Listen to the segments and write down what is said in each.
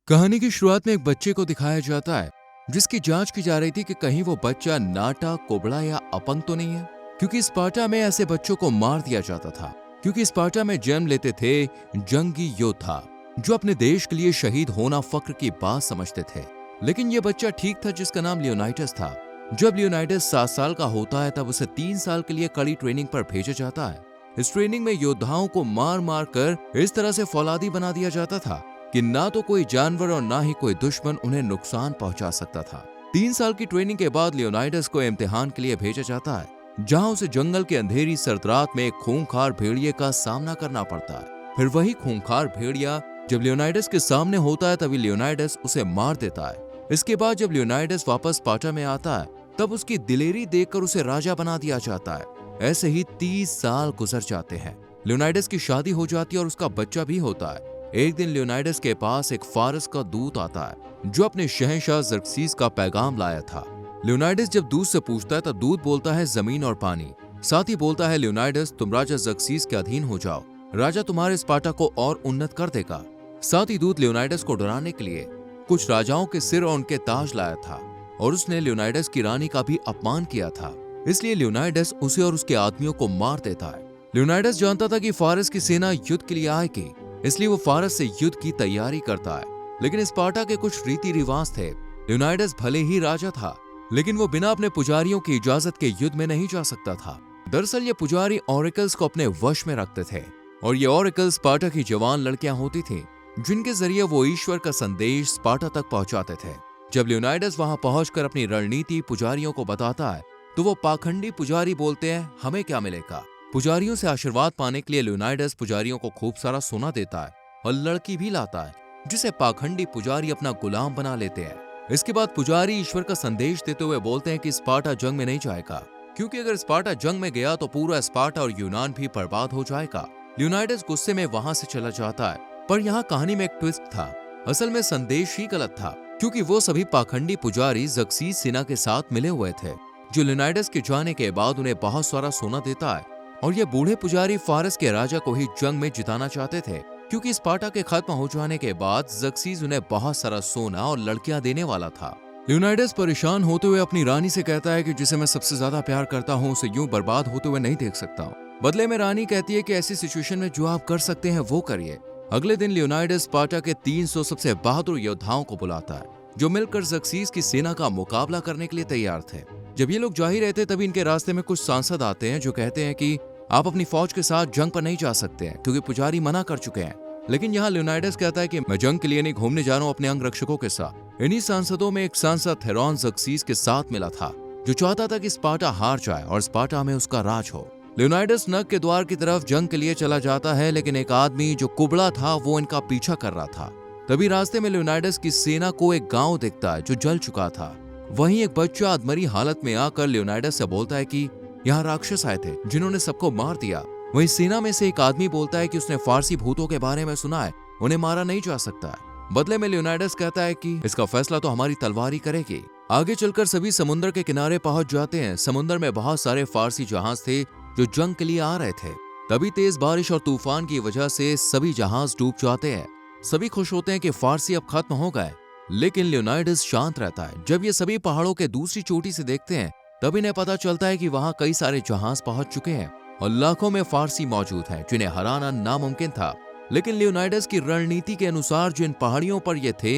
कहानी की शुरुआत में एक बच्चे को दिखाया जाता है जिसकी जांच की जा रही थी कि कहीं वो बच्चा नाटा, कोबड़ा या अपंग तो नहीं है, क्योंकि स्पार्टा में ऐसे बच्चों को मार दिया जाता था। क्योंकि स्पार्टा में जन्म लेते थे जंगी योद्धा जो अपने देश के लिए शहीद होना फक्र की बात समझते थे। लेकिन ये बच्चा ठीक था जिसका नाम लियोनाइटस था। जब लियोनाइटस 7 साल का होता है तब उसे 3 साल के लिए कड़ी ट्रेनिंग पर भेजा जाता है। इस ट्रेनिंग में योद्धाओं को मार मार कर इस तरह से फौलादी बना दिया जाता था कि ना तो कोई जानवर और ना ही कोई दुश्मन उन्हें नुकसान पहुंचा सकता था। 3 साल की ट्रेनिंग के बाद लियोनाइटस को इम्तिहान के लिए भेजा जाता है, जहां उसे जंगल के अंधेरी सर्द रात में एक खूंखार भेड़िए का सामना करना पड़ता है। फिर वही खूंखार भेड़िया जब लियोनाइटस के सामने होता है तभी लियोनाइटस उसे मार देता है। इसके बाद जब लियोनाइटस वापस स्पार्टा में आता है तब उसकी दिलेरी देखकर उसे राजा बना दिया जाता है। ऐसे ही 30 साल गुजर जाते हैं। लियोनाइटस की शादी हो जाती है और उसका बच्चा भी होता है। एक दिन लियोनाइटस के पास एक फारस का दूत आता है जो अपने शहंशाह ज़र्क्सीस का पैगाम लाया था। लियोनाइटस जब दूत से पूछता है तब दूत बोलता है जमीन और पानी। साथ ही बोलता है लियोनाइटस तुम राजा ज़र्क्सीस के अधीन हो जाओ, राजा तुम्हारे स्पार्टा को और उन्नत कर देगा। साथ ही दूत लियोनाइटस को डराने के लिए कुछ राजाओं के सिर और उनके ताज लाया था और उसने लियोनाइटस की रानी का भी अपमान किया था। इसलिए लियोनाइटस उसे और उसके आदमियों को मार देता है। लियोनाइटस जानता था कि फारस की सेना युद्ध के लिए आएगी, इसलिए वो फारस से युद्ध की तैयारी करता है। लेकिन स्पार्टा के कुछ रीति रिवाज थे। लियोनाइटस भले ही राजा था लेकिन वो बिना अपने पुजारियों की इजाजत के युद्ध में नहीं जा सकता था। दरअसल ये पुजारी ऑरिकल्स को अपने वश में रखते थे और ये ऑरिकल्स स्पार्टा की जवान लड़कियां होती थी जिनके जरिए वो ईश्वर का संदेश स्पार्टा तक पहुंचाते थे। जब लियोनाइटस वहां पहुंचकर अपनी रणनीति पुजारियों को बताता है तो वो पाखंडी पुजारी बोलते हैं हमें क्या मिलेगा। पुजारियों से आशीर्वाद पाने के लिए लियोनाइटस पुजारियों को खूब सारा सोना देता है और लड़की भी लाता है जिसे पाखंडी पुजारी अपना गुलाम बना लेते हैं। इसके बाद पुजारी ईश्वर का संदेश देते हुए बोलते हैं कि स्पार्टा जंग में नहीं जाएगा, क्योंकि अगर स्पार्टा जंग में गया तो पूरा स्पार्टा और यूनान भी बर्बाद हो जाएगा। लियोनाइटस गुस्से में वहां से चला जाता है, पर यहाँ कहानी में एक ट्विस्ट था। असल में संदेश ही गलत था, क्योंकि वो सभी पाखंडी पुजारी ज़र्क्सीस सेना के साथ मिले हुए थे जो लियोनाइटस के जाने के बाद उन्हें बहुत सारा सोना देता है। और ये बूढ़े पुजारी फारस के राजा को ही जंग में जिताना चाहते थे, क्योंकि स्पार्टा के खत्म हो जाने के बाद ज़र्क्सीस उन्हें बहुत सारा सोना और लड़कियां देने वाला था। लियोनाइटस परेशान होते हुए अपनी रानी से कहता है कि जिसे मैं सबसे ज्यादा प्यार करता हूँ उसे यूं बर्बाद होते हुए नहीं देख सकता हूँ। बदले में रानी कहती है कि ऐसी सिचुएशन में जो आप कर सकते हैं वो करिए। अगले दिन लियोनाइटस स्पार्टा के 300 सबसे बहादुर योद्धाओं को बुलाता है जो मिलकर ज़र्क्सीस की सेना का मुकाबला करने के लिए तैयार थे। जब ये लोग जा ही रहे थे तभी इनके रास्ते में कुछ सांसद आते हैं जो कहते हैं कि आप अपनी फौज के साथ जंग पर नहीं जा सकते हैं क्योंकि पुजारी मना कर चुके हैं। लेकिन यहाँ लियोनाइटस कहता है कि मैं जंग के लिए नहीं घूमने जा रहा हूँ अपने अंग रक्षकों के साथ। इन्हीं सांसदों में एक सांसद थेरॉन ज़र्क्सीस के साथ मिला था जो चाहता था कि स्पार्टा हार जाए और स्पार्टा में उसका राज हो। लियोनाइटस नग के द्वार की तरफ जंग के लिए चला जाता है, लेकिन एक आदमी जो कुबड़ा था वो इनका पीछा कर रहा था। तभी रास्ते में लियोनाइटस की सेना को एक गांव दिखता है जो जल चुका था। वहीं एक बच्चा अधमरी हालत में आकर लियोनाइटस से बोलता है कि यहाँ राक्षस आए थे जिन्होंने सबको मार दिया। वहीं सेना में से एक आदमी बोलता है कि उसने फारसी भूतों के बारे में सुना है, उन्हें मारा नहीं जा सकता है। बदले में लियोनाइटस कहता है कि इसका फैसला तो हमारी तलवार ही करेगी। आगे चलकर सभी समुद्र के किनारे पहुंच जाते हैं। समुद्र में बहुत सारे फारसी जहाज थे जो जंग के लिए आ रहे थे। तभी तेज बारिश और तूफान की वजह से सभी जहाज डूब जाते हैं। सभी खुश होते हैं कि फारसी अब खत्म हो गए, लेकिन लियोनाइटस शांत रहता है। जब ये सभी पहाड़ों के दूसरी चोटी से देखते हैं तब इन्हें पता चलता है कि वहां कई सारे जहाज पहुंच चुके हैं और लाखों में फारसी मौजूद हैं जिन्हें हराना नामुमकिन था। लेकिन लियोनाइटस की रणनीति के अनुसार जो इन पहाड़ियों पर ये थे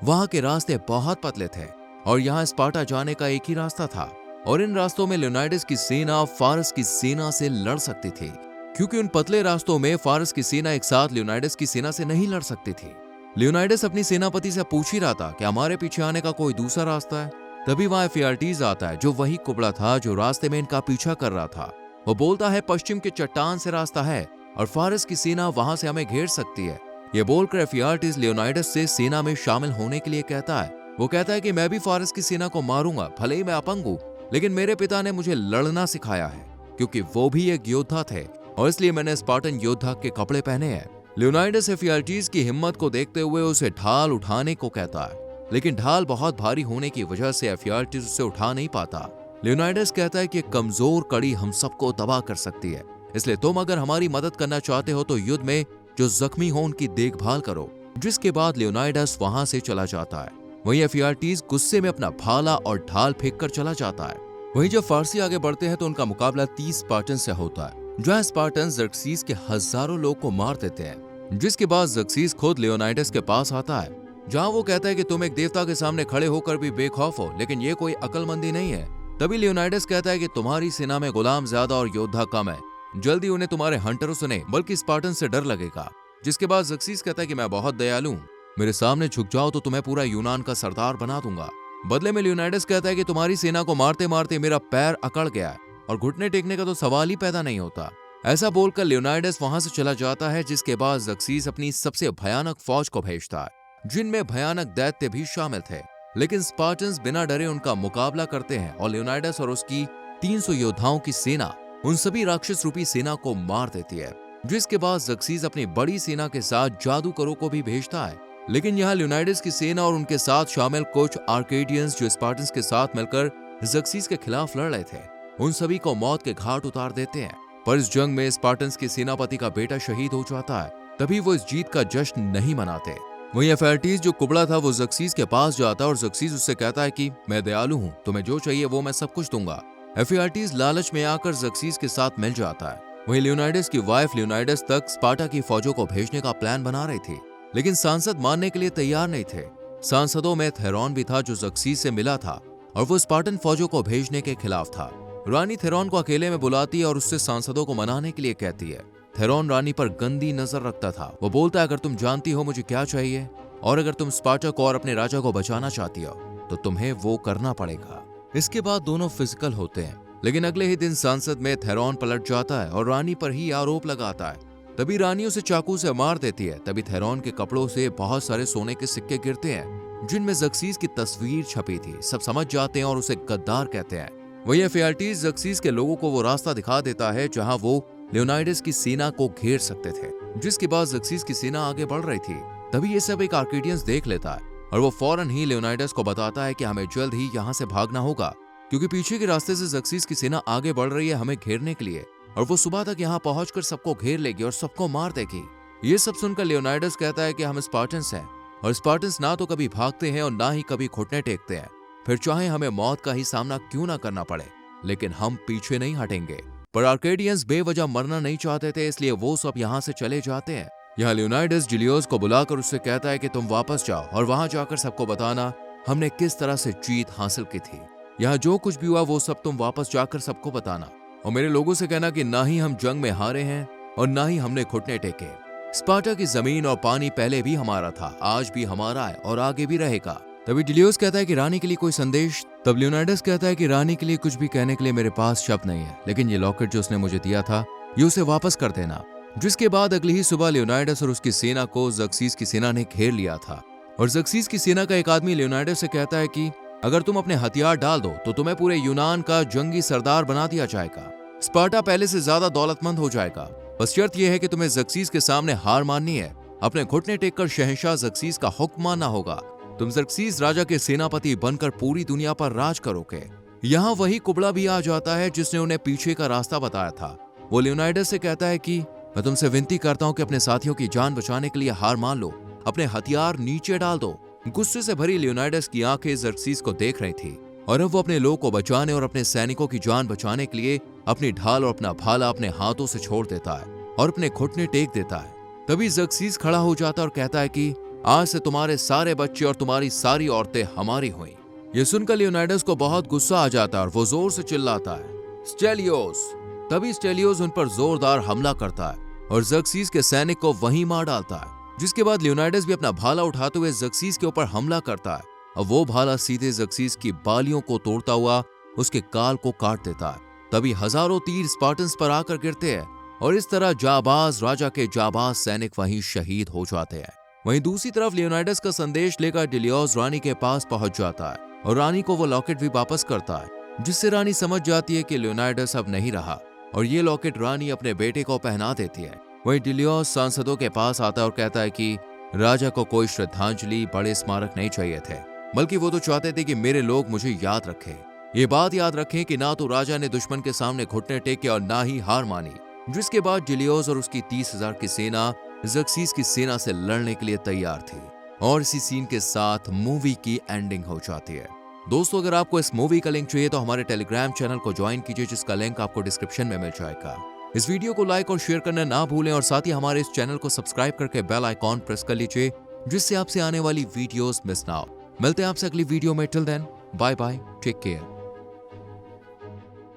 वहां के रास्ते बहुत पतले थे और यहाँ स्पार्टा जाने का एक ही रास्ता था और इन रास्तों में लियोनाइटस की सेना फारस की सेना से लड़ सकती थी, क्योंकि उन पतले रास्तों में फारस की सेना एक साथ लियोनाइटस की सेना से नहीं लड़ सकती थी। लियोनाइटस अपनी सेनापति से पूछ ही रहा था कि हमारे पीछे आने का कोई दूसरा रास्ता है। तभी वहां एफियाल्टीज आता है जो वही कुबड़ा था जो रास्ते में इनका पीछा कर रहा था। वो बोलता है पश्चिम के चट्टान से रास्ता है और फारस की सेना वहां से हमें घेर सकती है। ये बोलकर एफियाल्टीज लियोनाइटस से सेना में शामिल होने के लिए कहता है। वो कहता है कि मैं भी फारस की सेना को मारूंगा, भले ही मैं अपंग हूं, लेकिन मेरे पिता ने मुझे लड़ना सिखाया है, क्योंकि वो भी एक योद्धा थे और इसलिए मैंने स्पार्टन योद्धा के कपड़े पहने हैं। लियोनाइटस एफियाल्टीज की हिम्मत को देखते हुए उसे ढाल उठाने को कहता है, लेकिन ढाल बहुत भारी होने की वजह से एफियाल्टीज उसे उठा नहीं पाता। लियोनाइटस कहता है कि कमजोर कड़ी हम सबको तबाह कर सकती है, इसलिए तुम अगर हमारी मदद करना चाहते हो तो युद्ध में जो जख्मी हो उनकी देखभाल करो। जिसके बाद लियोनाइडस वहां से चला जाता है। वहीं एफियाल्टीज गुस्से में अपना भाला और ढाल फेंक कर चला जाता है। वहीं जब फारसी आगे बढ़ते हैं तो उनका मुकाबला 30 स्पार्टन से होता है, जहां स्पार्टन ज़र्क्सीस के हजारों लोग को मार देते हैं। जिसके बाद ज़र्क्सीस खुद लियोनाइडस के पास आता है, जहां वो कहता है कि तुम एक देवता के सामने खड़े होकर भी बेखौफ हो, लेकिन ये कोई अक्लमंदी नहीं है। तभी लियोनाइडस कहता है कि तुम्हारी सेना में गुलाम ज्यादा और योद्धा कम है, जल्दी उन्हें तुम्हारे हंटरों से नहीं बल्कि स्पार्टन से डर लगेगा। जिसके बाद ज़र्क्सीस कहता है कि मैं बहुत दयालु हूं, मेरे सामने झुक जाओ तो तुम्हें पूरा यूनान का सरदार बना दूंगा। बदले में लियोनाइडस कहता है कि तुम्हारी सेना को मारते मारते मेरा पैर अकड़ गया है और घुटने टेकने का तो सवाल ही पैदा नहीं होता। ऐसा बोलकर लियोनाइडस वहां से चला जाता है। जिसके बाद ज़र्क्सीस अपनी सबसे भयानक फौज को भेजता है, जिनमें भयानक दैत्य भी शामिल थे। लेकिन स्पार्टन्स बिना डरे उनका मुकाबला करते हैं और लियोनाइडस और उसकी 300 योद्धाओं की सेना उन सभी राक्षस रूपी सेना को मार देती है। जिसके बाद ज़र्क्सीस अपनी बड़ी सेना के साथ जादूगरों को भी भेजता है। लेकिन यहाँ लियोनाइडस की सेना और उनके साथ शामिल कुछ आर्केडियंस जो स्पार्टन्स के साथ मिलकर ज़र्क्सीस के खिलाफ लड़ रहे थे, उन सभी को मौत के घाट उतार देते हैं। पर इस जंग में स्पार्टन्स के सेनापति का बेटा शहीद हो जाता है, तभी वो इस जीत का जश्न नहीं मनाते। वहीं एफियाल्टीज जो कुबड़ा था वो ज़र्क्सीस के पास जाता है और ज़र्क्सीस उससे कहता है कि मैं दयालु हूँ, तुम्हें जो चाहिए वो मैं सब कुछ दूंगा। एफियाल्टीज लालच में आकर ज़र्क्सीस के साथ मिल जाता है। वहीं लियोनाइडस की वाइफ लियोनाइडस तक स्पार्टा की फौजों को भेजने का प्लान बना रही थी, लेकिन सांसद मानने के लिए तैयार नहीं थे। सांसदों में थेरॉन भी था जो ज़र्क्सीस से मिला था और वो स्पार्टन फौजों को भेजने के खिलाफ था। रानी थेरॉन को अकेले में बुलाती है और उससे सांसदों को मनाने के लिए कहती है। थेरॉन रानी पर गंदी नजर रखता था। वो बोलता है अगर तुम जानती हो मुझे क्या चाहिए और अगर तुम स्पार्टा को और अपने राजा को बचाना चाहती हो तो तुम्हें वो करना पड़ेगा। इसके बाद दोनों फिजिकल होते हैं, लेकिन अगले ही दिन संसद में थेरॉन पलट जाता है और रानी पर ही आरोप लगाता है। तभी रानी उसे चाकू से मार देती है। तभी थेरॉन के कपड़ों से बहुत सारे सोने के सिक्के गिरते हैं, जिनमें ज़र्क्सीस की तस्वीर छपी थी। सब समझ जाते हैं और उसे गद्दार कहते हैं। वही एफियाल्टीज ज़र्क्सीस के लोगों को वो रास्ता दिखा देता है जहां वो लियोनाइडस की सेना को घेर सकते थे। जिसके बाद ज़र्क्सीस की सेना आगे बढ़ रही थी। तभी ये सब एक आर्केडियंस देख लेता है और वो फौरन ही लियोनाइडस को बताता है कि हमें जल्द ही यहाँ से भागना होगा, क्योंकि पीछे के रास्ते से ज़र्क्सीस की सेना आगे बढ़ रही है हमें घेरने के लिए, और वो सुबह तक यहाँ पहुंचकर सबको घेर लेगी और सबको मार देगी। ये सब सुनकर लियोनाइडस कहता है कि हम स्पार्टन्स हैं और स्पार्टन्स ना तो कभी भागते हैं और ना ही कभी घुटने टेकते हैं, फिर चाहे हमें मौत का ही सामना क्यों ना करना पड़े, लेकिन हम पीछे नहीं हटेंगे। पर आर्केडियंस बेवजह मरना नहीं चाहते थे, इसलिए वो सब यहाँ से चले जाते हैं। यहाँ लियोनाइडस जुलियोस को बुलाकर उससे कहता है कि तुम वापस जाओ और वहां जाकर सबको बताना हमने किस तरह से जीत हासिल की थी। यहाँ जो कुछ भी हुआ वो सब तुम वापस जाकर सबको बताना और मेरे लोगों से कहना कि ना ही हम जंग में हारे हैं और ना ही हमने घुटने टेके। स्पार्टा की जमीन और पानी पहले भी हमारा था, आज भी हमारा है और आगे भी रहेगा। तभी जुलियोस कहता है कि रानी के लिए कोई संदेश। तब लियोनाइडस कहता है कि रानी के लिए कुछ भी कहने के लिए मेरे पास शब्द नहीं है, लेकिन ये लॉकेट जो उसने मुझे दिया था ये उसे वापस कर देना। जिसके बाद अगली ही सुबह लियोनाइडस और उसकी सेना को ज़र्क्सीस की सेना ने घेर लिया था और ज़र्क्सीस की सेना का एक आदमी लियोनाइडस से कहता है कि अगर तुम अपने हथियार डाल दो तो तुम्हें पूरे यूनान का जंगी सरदार बना दिया जाएगा। स्पार्टा पहले से ज्यादा दौलतमंद हो जाएगा। बस शर्त यह है कि तुम्हें ज़र्क्सीस के सामने हार माननी है, अपने घुटने टेककर शहंशाह ज़र्क्सीस का हुक्म मानना होगा। तुम ज़र्क्सीस राजा के सेनापति बनकर पूरी दुनिया पर राज करोगे। यहाँ वही कुबड़ा भी आ जाता है जिसने उन्हें पीछे का रास्ता बताया था। वो लियोनाइडस से कहता है कि मैं तुमसे विनती करता हूँ कि अपने साथियों की जान बचाने के लिए हार मान लो, अपने हथियार नीचे डाल दो। गुस्से से भरी लियोनाइडस की आंखें ज़र्क्सीस को देख रही थी और अब वो अपने लोग को बचाने और अपने सैनिकों की जान बचाने के लिए अपनी ढाल और अपना भाला अपने हाथों से छोड़ देता है और अपने घुटने टेक देता है। तभी ज़र्क्सीस खड़ा हो जाता है और कहता है कि आज से तुम्हारे सारे बच्चे और तुम्हारी सारी औरतें हमारी हुई। ये सुनकर लियोनाइडस को बहुत गुस्सा आ जाता है और वो जोर से चिल्लाता है स्टेलियोस। तभी स्टेलियोस उन पर जोरदार हमला करता है और ज़र्क्सीस के सैनिक को वहीं मार डालता है। जिसके बाद लियोनाइडस भी अपना भाला उठाते हुए ज़र्क्सीस के ऊपर हमला करता है और वो भाला सीधे ज़र्क्सीस की बालियों को तोड़ता हुआ उसके काल को काट देता है। तभी हजारों तीर स्पार्टन्स पर आकर गिरते हैं और इस तरह जाबाज राजा के जाबाज सैनिक वहीं शहीद हो जाते हैं। वहीं दूसरी तरफ लियोनाइडस का संदेश लेकर डिलियोस रानी के पास पहुंच जाता है और रानी को वो लॉकेट भी वापस करता है, जिससे रानी समझ जाती है कि लियोनाइडस अब नहीं रहा और ये लॉकेट रानी अपने बेटे को पहना देती है। वहीं डिलियोस सांसदों के पास आता है और कहता है कि राजा को कोई श्रद्धांजलि बड़े स्मारक नहीं चाहिए थे, बल्कि वो तो चाहते थे कि मेरे लोग मुझे याद रखें। ये बात याद रखें कि ना तो राजा ने दुश्मन के सामने घुटने टेके और ना ही हार मानी। जिसके बाद डिलियोस और उसकी 30,000 की सेना ज़र्क्सीस की सेना से लड़ने के लिए तैयार थी और इसी सीन के साथ मूवी की एंडिंग हो जाती है। दोस्तों, अगर आपको इस मूवी का लिंक चाहिए तो हमारे टेलीग्राम चैनल को ज्वाइन कीजिए, जिसका लिंक आपको डिस्क्रिप्शन में मिल जाएगा। इस वीडियो को लाइक और शेयर करना ना भूलें और साथ ही हमारे इस चैनल को सब्सक्राइब करके बेल आइकॉन प्रेस कर लीजिए, जिससे आपसे आने वाली वीडियोस मिस ना हो। मिलते हैं आपसे अगली वीडियो में। Till then, bye bye, take care.